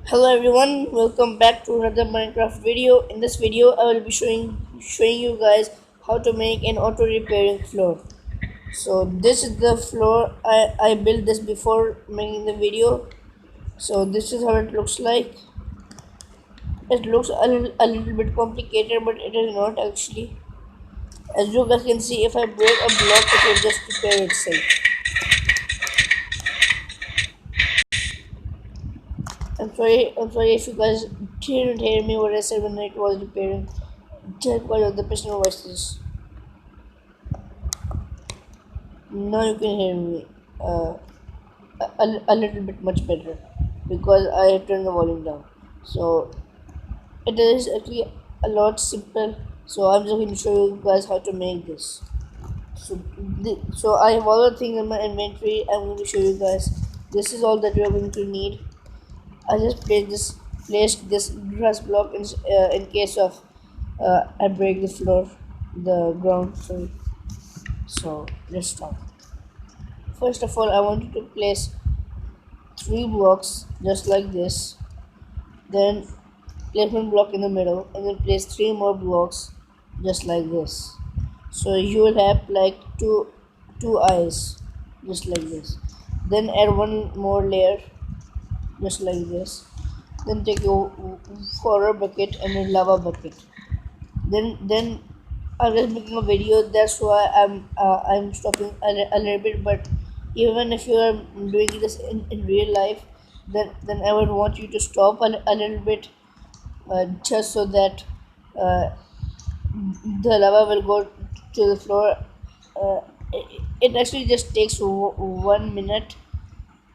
Hello everyone, welcome back to another Minecraft video. In this video, I will be showing you guys how to make an auto repairing floor. So this is the floor. I built this before making the video. So this is how it looks like. It looks a little bit complicated, but it is not actually. As you guys can see, if I break a block, it will just repair itself. I'm sorry if you guys didn't hear me what I said when it was repairing. Just because of the personal voices. Now you can hear me a little bit much better because I have turned the volume down. So it is actually a lot simple. So I'm just going to show you guys how to make this. So I have all the things in my inventory. I'm going to show you guys. This is all that we are going to need. I just placed this grass block in case of I break the floor, the ground. Sorry. So let's start. First of all, I wanted to place three blocks just like this, then place one block in the middle, and then place three more blocks just like this. So you will have like two eyes just like this. Then add one more layer just like this. Then take your water bucket and a lava bucket. Then I'm just making a video. That's why I'm stopping a little bit. But even if you are doing this in real life, then I would want you to stop a little bit, just so that uh, the lava will go to the floor. It actually just takes 1 minute,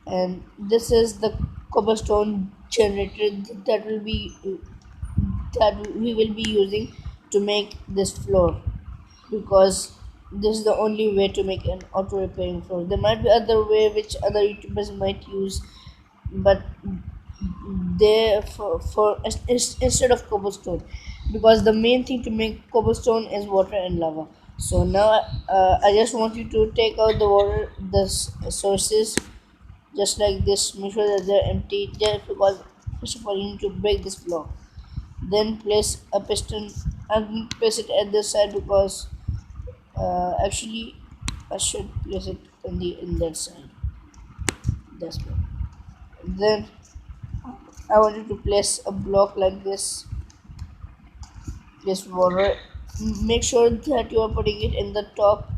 and this is the cobblestone generator that we will be using to make this floor, because this is the only way to make an auto repairing floor. There might be other way which other YouTubers might use, but they instead of cobblestone, because the main thing to make cobblestone is water and lava. So now I just want you to take out the water, sources just like this. Make sure that they're empty, just because first of all you need to break this block. Then place a piston and place it at this side, because actually I should place it in that side. That's good. Then I wanted to place a block like this. Place water. Make sure that you are putting it in the top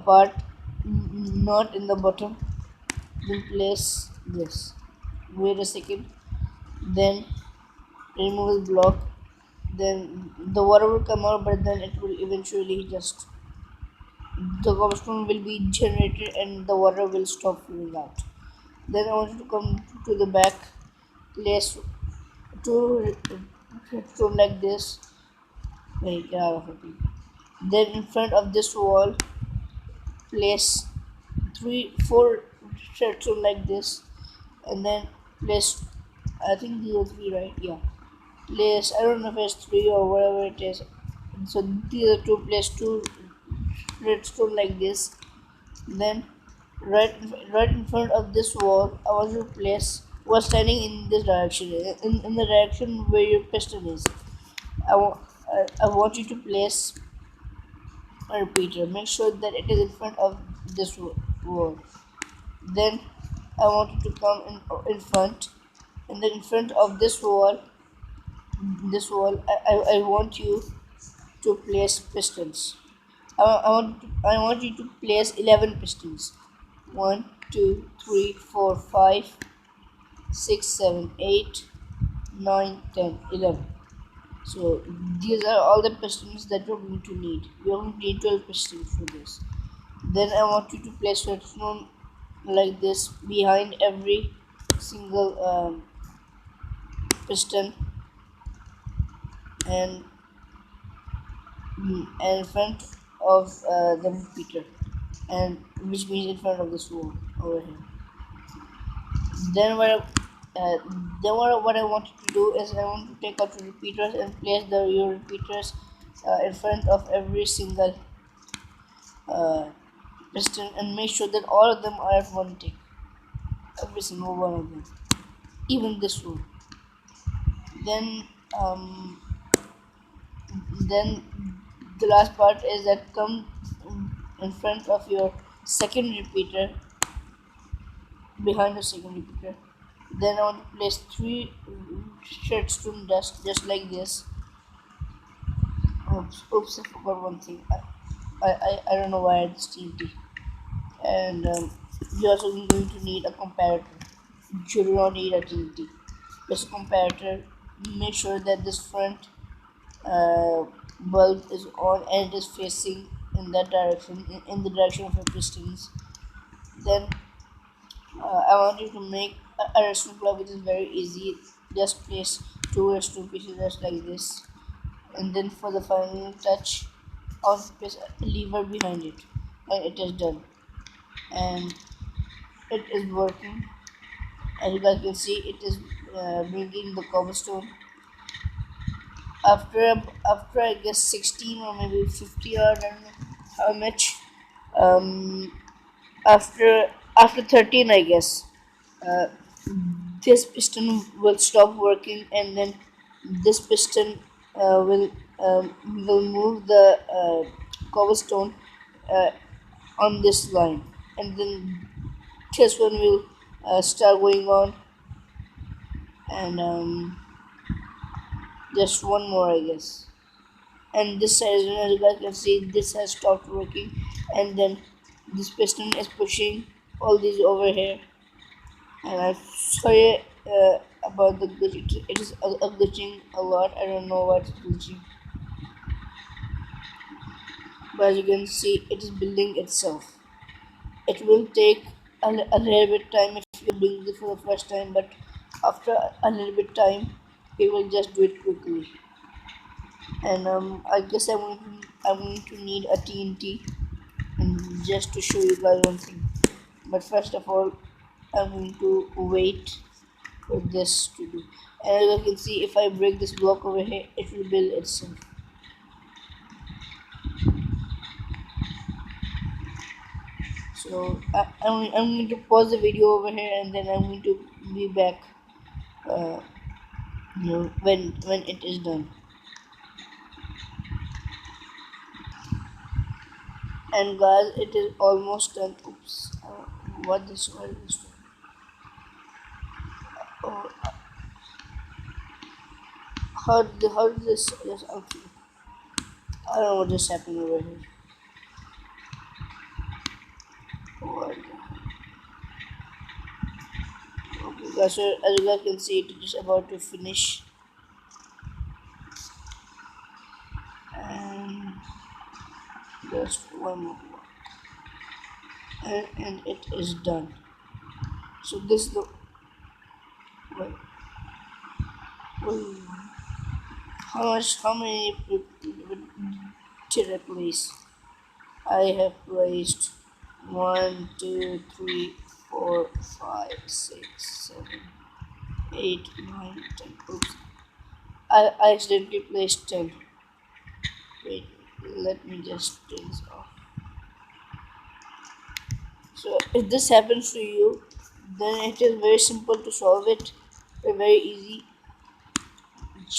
part, not in the bottom. Then place this. Wait a second. Then remove the block. Then the water will come out, but then it will eventually just, the cobblestone will be generated and the water will stop flowing out. Then I want you to come to the back, place two redstone like this. Wait, get out of it. Then in front of this wall, place four redstone like this, and then place, I think these are three, right? Yeah. Place, I don't know if it's three or whatever it is. So these are two, place two redstone like this. Then right right in front of this wall, I want you to place, was standing in this direction, in the direction where your piston is. I want you to place a repeater. Make sure that it is in front of this wall. Then I want you to come in front, and then in front of this wall, I want you to place pistons. I want you to place 11 pistons. 1, 2, 3, 4, 5, 6, 7, 8, 9, 10, 11. So these are all the pistons that we're going to need. We're going to need 12 pistons for this. Then I want you to place redstone like this behind every single piston, and in front of the repeater, and which means in front of this wall over here. Then uh, what I want you to do is I want to take out your repeaters and place your repeaters in front of every single uh, piston, and make sure that all of them are at one tick. Every single one of them, even this one. Then um, then the last part is that come in front of your second repeater, behind the second repeater. Then I want to place three shadstone dust just like this. Oops, I forgot one thing. I don't know why it's TNT. And you're also going to need a comparator. You do not need a TNT. Just a comparator. Make sure that this front bulb is on and it is facing in that direction, in the direction of your pistons. Then I want you to make a redstone block, which is very easy. Just place two redstone pieces just like this, and then for the final touch, I want to place a lever behind it, and it is done. And it is working. As you guys can see, it is bringing the cobblestone after I guess 16 or maybe 50, or I don't know how much. Um, after 13, I guess, uh, this piston will stop working, and then this piston will move the cobblestone uh, on this line, and then this one will start going on, and just one more, I guess. And this side, as you guys can see, this has stopped working, and then this piston is pushing all these over here. And I'm sorry about the glitch. It is glitching a lot. I don't know what's glitching, but as you can see, it is building itself. It will take a little bit time if you're doing this for the first time, but after a little bit time, it will just do it quickly. And I guess I'm going to need a TNT, and just to show you guys one thing. But first of all, I'm going to wait for this to do. And as you can see, if I break this block over here, it will build itself. So I'm going to pause the video over here, and then I'm going to be back uh, when it is done. And guys, it is almost done. Oops, what this one? Oh, how did this okay. I don't know what just happened over here. What? Okay, guys, so as you guys can see, it is about to finish, and just one more, and it is done. So this is the wait, wait, how many did I place? I have placed 1, 2, 3, 4, 5, 6, 7, 8, 9, 10. Oops, I accidentally placed 10. Wait, let me just turn this off. So if this happens to you, then it is very simple to solve it. Very easy.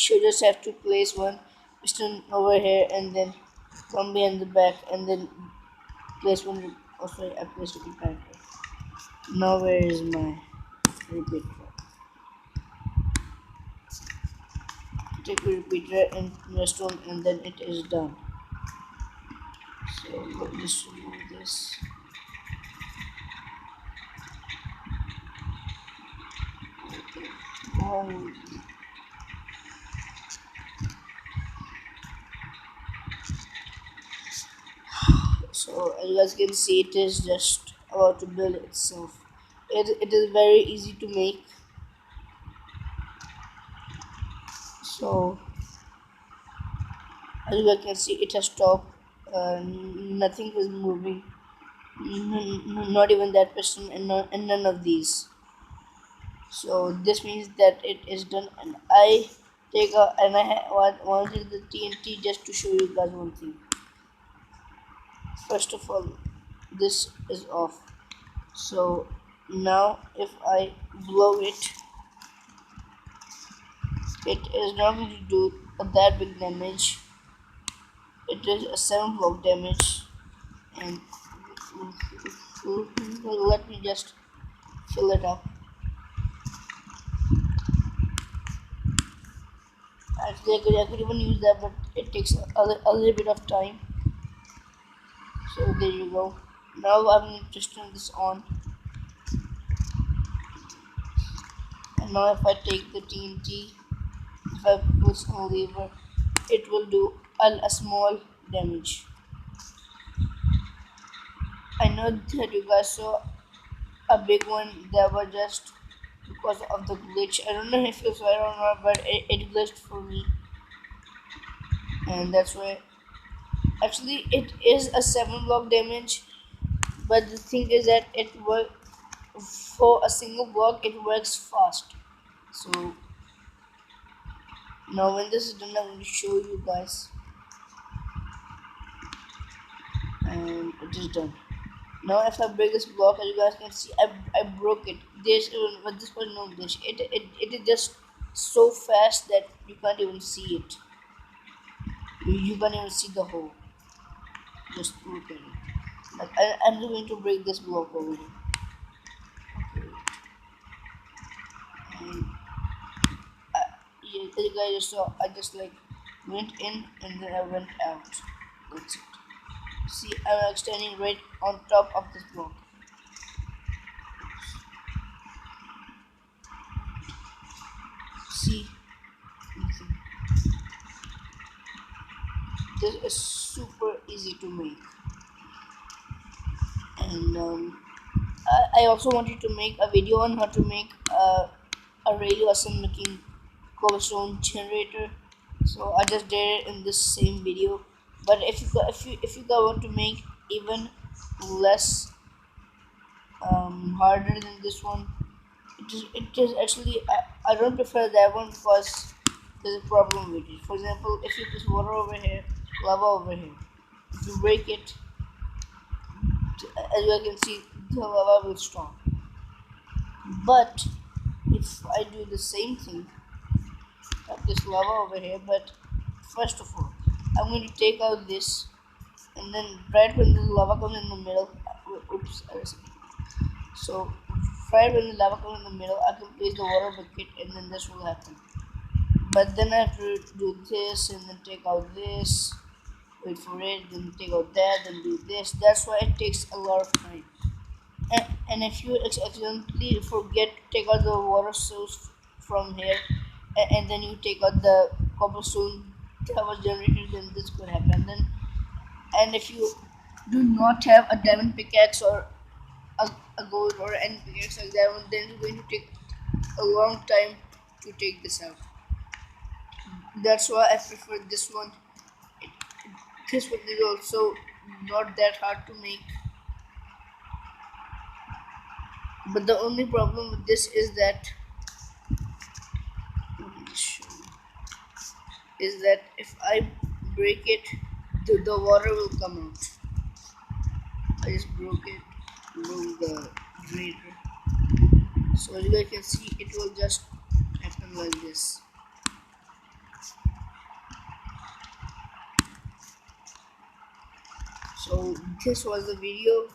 You just have to place one piston over here, and then come behind the back, and then place one. Oh sorry, I placed it back. Now where is my repeater? Take a repeater and restore, and then it is done. So let me just remove this. Oh, so as you guys can see, it is just about to build itself. It is very easy to make. So as you guys can see, it has stopped. Nothing is moving. Not even that piston, and none of these. So this means that it is done, and I take a and I wanted the TNT just to show you guys one thing. First of all, this is off. So now if I blow it, It is not going to do that big damage. It is a 7 block damage, and let me just fill it up. Actually, I could even use that, but it takes a little bit of time. So there you go. Now I'm going to turn this on, and now if I take the TNT, if I push on lever, it will do a small damage. I know that you guys saw a big one that was just because of the glitch. I don't know if you saw it or not, but it glitched for me, and that's why. Actually, it is a 7 block damage, but the thing is that it works for a single block. It works fast. So now when this is done, I'm going to show you guys, and it is done. Now if I break this block, as you guys can see, I broke it. But this was no glitch. It is just so fast that you can't even see it. You can't even see the hole. Just look at it. Like I'm going to break this block over here. Okay. And yeah, as you guys saw, I just like went in and then I went out. That's it. See, I'm standing right on top of this block. See, this is super easy to make. And I also wanted to make a video on how to make a really awesome looking cobblestone generator. So I just did it in this same video. But if you guys want to make even less harder than this one, it is actually I don't prefer that one because there's a problem with it. For example, if you put water over here, lava over here, if you break it, as you can see, the lava will stop. But if I do the same thing, have this lava over here, but first of all, I'm going to take out this, and then right when the lava comes in the middle, oops, so right when the lava comes in the middle, I can place the water bucket, and then this will happen. But then I have to do this, and then take out this, wait for it, then take out that, then do this. That's why it takes a lot of time. And if you accidentally forget to take out the water source from here, and then you take out the cobblestone that was generated, then this could happen. Then, and if you do not have a diamond pickaxe or a gold or any pickaxe like that one, then it's going to take a long time to take this out. That's why I prefer this one. This one is also not that hard to make, but the only problem with this is that if I break it, the water will come out. I just broke the generator. So as you guys can see, it will just happen like this. So this was the video,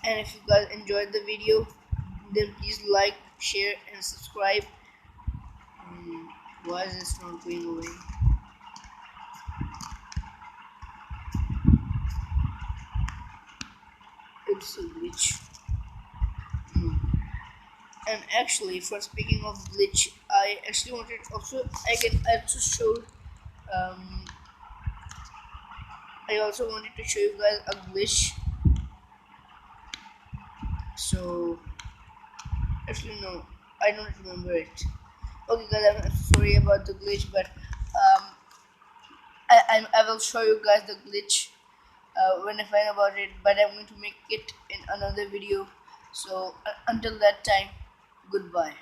and if you guys enjoyed the video, then please like, share, and subscribe. Why is this not going away? It's a glitch. And actually, for speaking of glitch, I actually wanted also I also showed um I also wanted to show you guys a glitch. So actually no, I don't remember it. Okay guys, I'm sorry about the glitch, but I will show you guys the glitch when I find about it, but I'm going to make it in another video. So until that time, goodbye.